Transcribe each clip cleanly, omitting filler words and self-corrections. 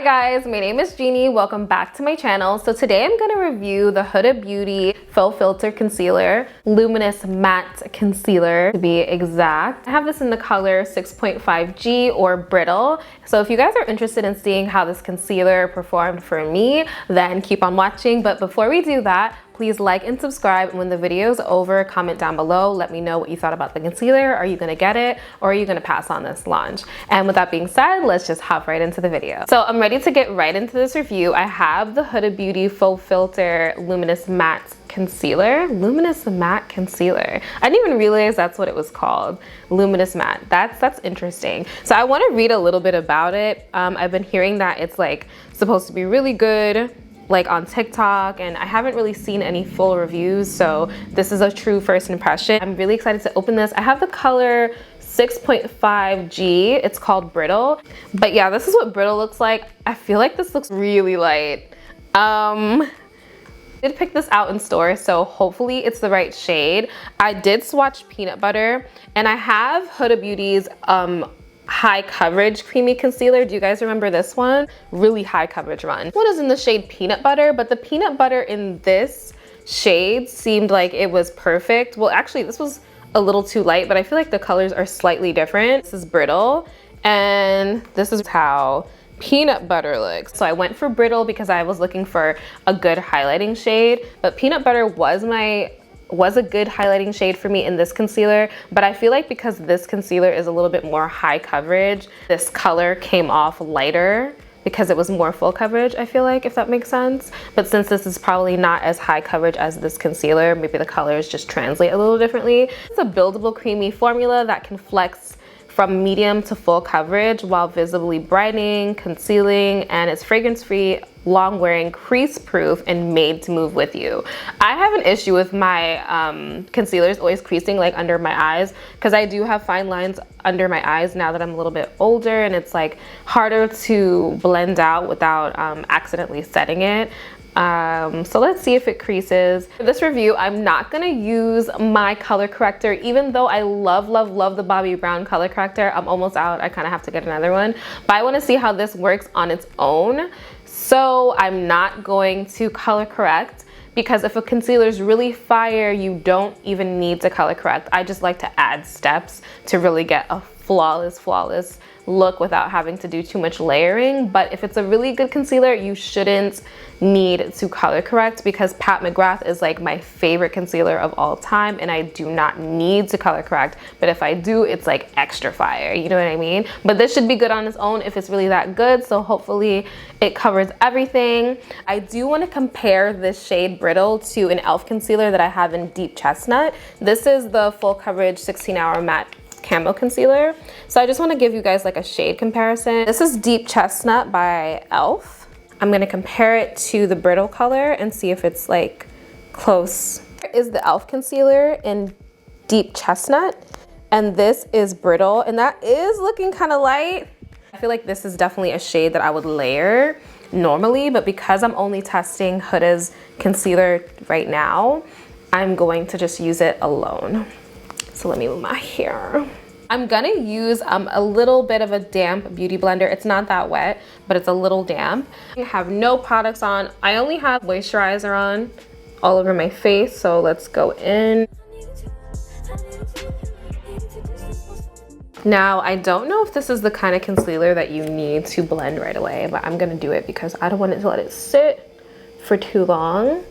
guys, my name is Jeannie. Welcome back to my channel. So today I'm going to review the Huda Beauty Faux Filter Concealer, Luminous Matte Concealer to be exact. I have this in the color 6.5G or Brittle. So if you guys are interested in seeing how this concealer performed for me, then keep on watching. But before we do that, please like and subscribe, and when the video is over, comment down below. Let me know what you thought about the concealer. Are you gonna get it, or are you gonna pass on this launch? And with that being said, let's just hop right into the video. So I'm ready to get right into this review. I have the Huda Beauty Faux Filter Luminous Matte Concealer. Luminous Matte Concealer. I didn't even realize that's what it was called. Luminous Matte. That's interesting. So I want to read a little bit about it. I've been hearing that it's like supposed to be really good, like on TikTok, and I haven't really seen any full reviews, so this is a true first impression. I'm really excited to open this. I have the color 6.5G. It's called Brittle. But yeah, this is what Brittle looks like. I feel like this looks really light. I did pick this out in store, so hopefully it's the right shade. I did swatch Peanut Butter, and I have Huda Beauty's high coverage creamy concealer. Do you guys remember this one? Really high coverage one. This one is in the shade Peanut Butter, but the peanut butter in this shade seemed like it was perfect. Well, actually this was a little too light, but I feel like the colors are slightly different. This is Brittle, and this is how Peanut Butter looks. So I went for Brittle because I was looking for a good highlighting shade, but Peanut Butter was a good highlighting shade for me in this concealer, but I feel like because this concealer is a little bit more high coverage, this color came off lighter because it was more full coverage, I feel like, if that makes sense. But since this is probably not as high coverage as this concealer, maybe the colors just translate a little differently. It's a buildable creamy formula that can flex from medium to full coverage while visibly brightening, concealing, and it's fragrance-free, long-wearing, crease-proof, and made to move with you. I have an issue with my concealers always creasing like under my eyes, because I do have fine lines under my eyes now that I'm a little bit older, and it's like harder to blend out without accidentally setting it. So let's see if it creases. For this review, I'm not gonna use my color corrector, even though I love the Bobbi Brown color corrector. I'm almost out, I kind of have to get another one, but I want to see how this works on its own. So I'm not going to color correct, because if a concealer is really fire, you don't even need to color correct. I just like to add steps to really get a flawless look without having to do too much layering. But if it's a really good concealer, you shouldn't need to color correct, because Pat McGrath is like my favorite concealer of all time, and I do not need to color correct. But if I do, it's like extra fire, you know what I mean? But this should be good on its own if it's really that good, so hopefully it covers everything. I do want to compare this shade Brittle to an e.l.f. concealer that I have in Deep Chestnut. This is the full coverage 16-hour matte camo concealer. So I just want to give you guys like a shade comparison. This is Deep Chestnut by e.l.f. I'm going to compare it to the Brittle color and see if it's like close. Here is the e.l.f. concealer in Deep Chestnut, and this is Brittle, and that is looking kind of light. I feel like this is definitely a shade that I would layer normally, but because I'm only testing Huda's concealer right now, I'm going to just use it alone. So let me move my hair. I'm gonna use a little bit of a damp beauty blender. It's not that wet, but it's a little damp. I have no products on. I only have moisturizer on all over my face, so let's go in. Now, I don't know if this is the kind of concealer that you need to blend right away, but I'm gonna do it because I don't want it to let it sit for too long.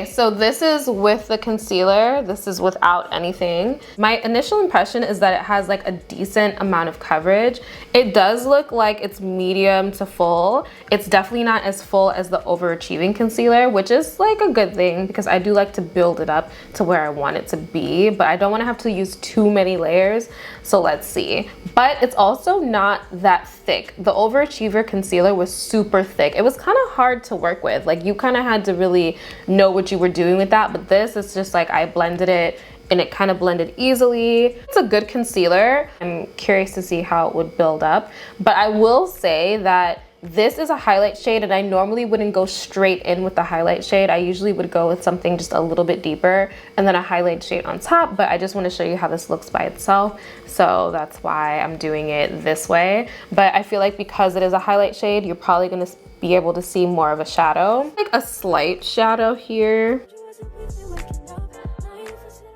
So this is with the concealer, this is without anything. My initial impression is that it has like a decent amount of coverage. It does look like it's medium to full. It's definitely not as full as the overachieving concealer, which is like a good thing because I do like to build it up to where I want it to be, but I don't want to have to use too many layers. So let's see. But it's also not that thick. The overachiever concealer was super thick. It was kind of hard to work with. Like you kind of had to really know what you were doing with that, but this is just like I blended it and it kind of blended easily. It's a good concealer. I'm curious to see how it would build up, but I will say that this is a highlight shade, and I normally wouldn't go straight in with the highlight shade. I usually would go with something just a little bit deeper and then a highlight shade on top, but I just want to show you how this looks by itself. So that's why I'm doing it this way. But I feel like because it is a highlight shade, you're probably going to be able to see more of a shadow, like a slight shadow here.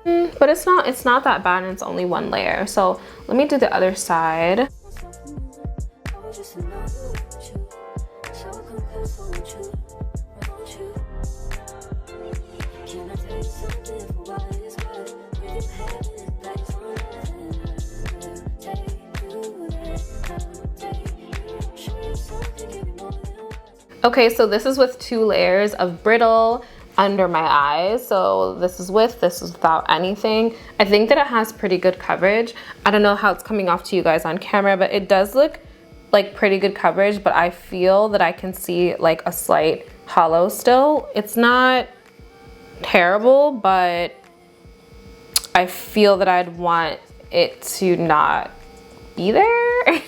But it's not that bad, and it's only one layer. So let me do the other side. Okay, so this is with 2 layers of brittle under my eyes. So this is without anything. I think that it has pretty good coverage. I don't know how it's coming off to you guys on camera, but it does look like pretty good coverage, but I feel that I can see like a slight hollow still. It's not terrible, but I feel that I'd want it to not be there.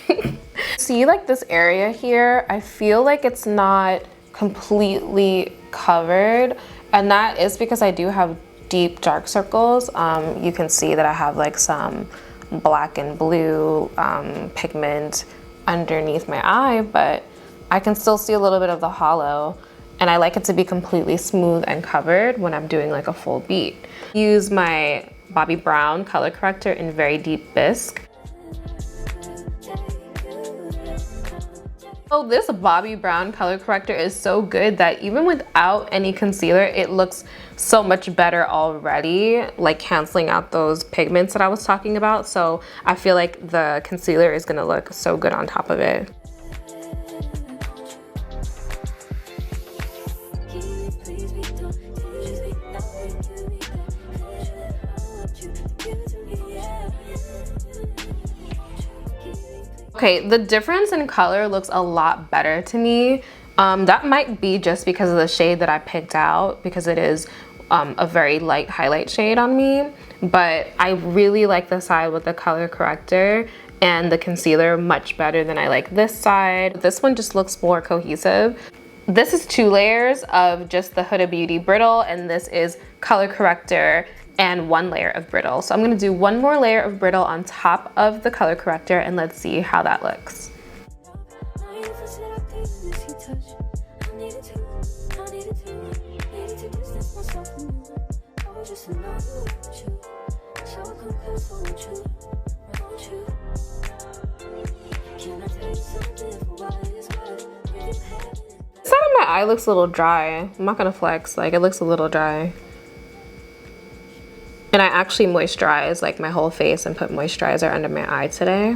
See, like this area here, I feel like it's not completely covered, and that is because I do have deep dark circles. You can see that I have like some black and blue pigment underneath my eye, but I can still see a little bit of the hollow, and I like it to be completely smooth and covered when I'm doing like a full beat. Use my Bobbi Brown color corrector in very deep Bisque. So this Bobbi Brown color corrector is so good that even without any concealer, it looks so much better already, like canceling out those pigments that I was talking about. So I feel like the concealer is gonna look so good on top of it. Okay, the difference in color looks a lot better to me. That might be just because of the shade that I picked out, because it is a very light highlight shade on me. But I really like the side with the color corrector and the concealer much better than I like this side. This one just looks more cohesive. This is 2 layers of just the Huda Beauty brittle, and this is color corrector and 1 layer of brittle. So I'm gonna do 1 more layer of brittle on top of the color corrector, and let's see how that looks. This side of my eye looks a little dry. I'm not gonna flex, like it looks a little dry. And I actually moisturized like my whole face and put moisturizer under my eye today.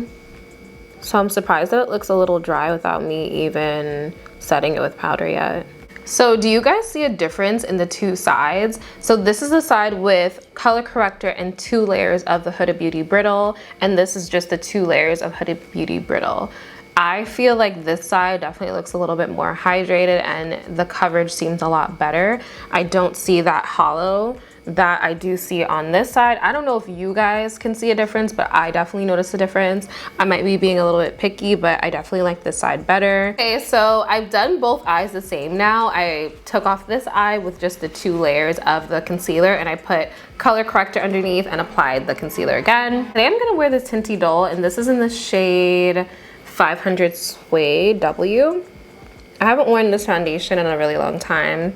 So I'm surprised that it looks a little dry without me even setting it with powder yet. So do you guys see a difference in the 2 sides? So this is the side with color corrector and 2 layers of the Huda Beauty brittle, and this is just the 2 layers of Huda Beauty brittle. I feel like this side definitely looks a little bit more hydrated, and the coverage seems a lot better. I don't see that hollow that I do see on this side. I don't know if you guys can see a difference, but I definitely notice a difference. I might be being a little bit picky, but I definitely like this side better. Okay, so I've done both eyes the same now. I took off this eye with just the 2 layers of the concealer, and I put color corrector underneath and applied the concealer again. Today I'm gonna wear this Tint Idole, and this is in the shade 500 Suede W. I haven't worn this foundation in a really long time,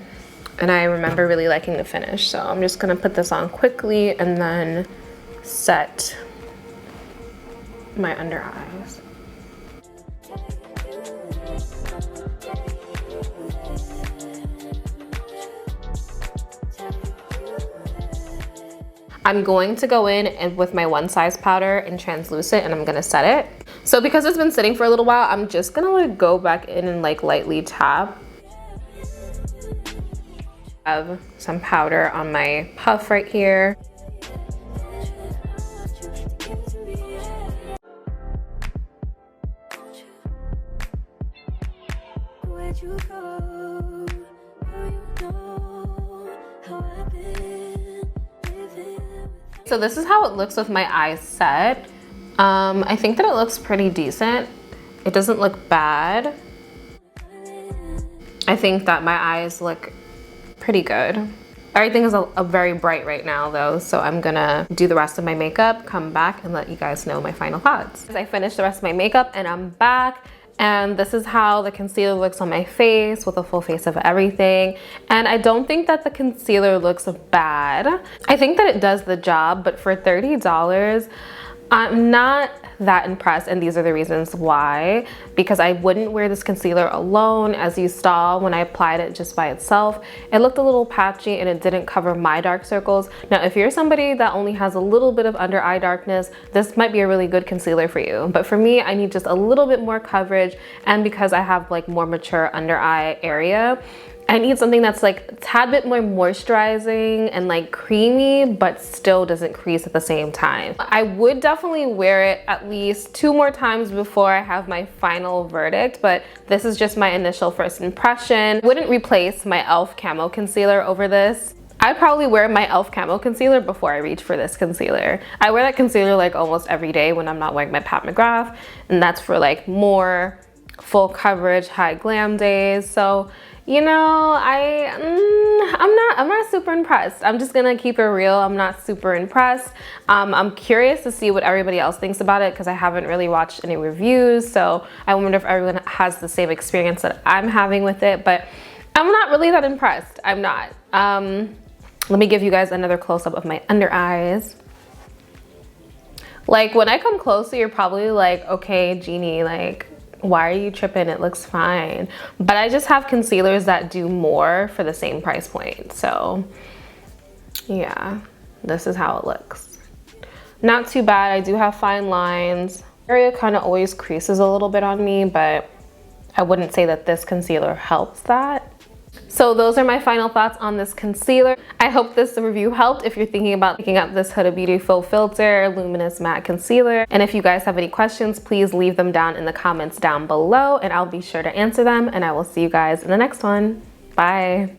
and I remember really liking the finish, so I'm just gonna put this on quickly and then set my under eyes. I'm going to go in and with my 1 size powder and translucent, and I'm gonna set it. So because it's been sitting for a little while, I'm just gonna like go back in and like lightly tap. I have some powder on my puff right here. So this is how it looks with my eyes set. I think that it looks pretty decent. It doesn't look bad. I think that my eyes look pretty good. Everything is a very bright right now though, so I'm gonna do the rest of my makeup, come back and let you guys know my final thoughts. I finished the rest of my makeup and I'm back, and this is how the concealer looks on my face with a full face of everything. And I don't think that the concealer looks bad. I think that it does the job, but for $30, I'm not that impressed, and these are the reasons why. Because I wouldn't wear this concealer alone. As you saw when I applied it just by itself, it looked a little patchy and it didn't cover my dark circles. Now if you're somebody that only has a little bit of under eye darkness, this might be a really good concealer for you. But for me, I need just a little bit more coverage, and because I have like more mature under eye area, I need something that's like a tad bit more moisturizing and like creamy, but still doesn't crease at the same time. I would definitely wear it at least 2 more times before I have my final verdict, but this is just my initial first impression. I wouldn't replace my e.l.f. Camo Concealer over this. I'd probably wear my e.l.f. Camo Concealer before I reach for this concealer. I wear that concealer like almost every day when I'm not wearing my Pat McGrath, and that's for like more full coverage, high glam days. So you know, I'm not super impressed. I'm just gonna keep it real. I'm not super impressed. I'm curious to see what everybody else thinks about it because I haven't really watched any reviews. So I wonder if everyone has the same experience that I'm having with it, but I'm not really that impressed. I'm not. Let me give you guys another close-up of my under eyes. Like when I come closer, you're probably like, okay, Jeannie, like, why are you tripping? It looks fine. But I just have concealers that do more for the same price point. So yeah, this is how it looks. Not too bad. I do have fine lines. Area kind of always creases a little bit on me, but I wouldn't say that this concealer helps that. So those are my final thoughts on this concealer. I hope this review helped if you're thinking about picking up this Huda Beauty Faux Filter Luminous Matte Concealer. And if you guys have any questions, please leave them down in the comments down below and I'll be sure to answer them, and I will see you guys in the next one. Bye.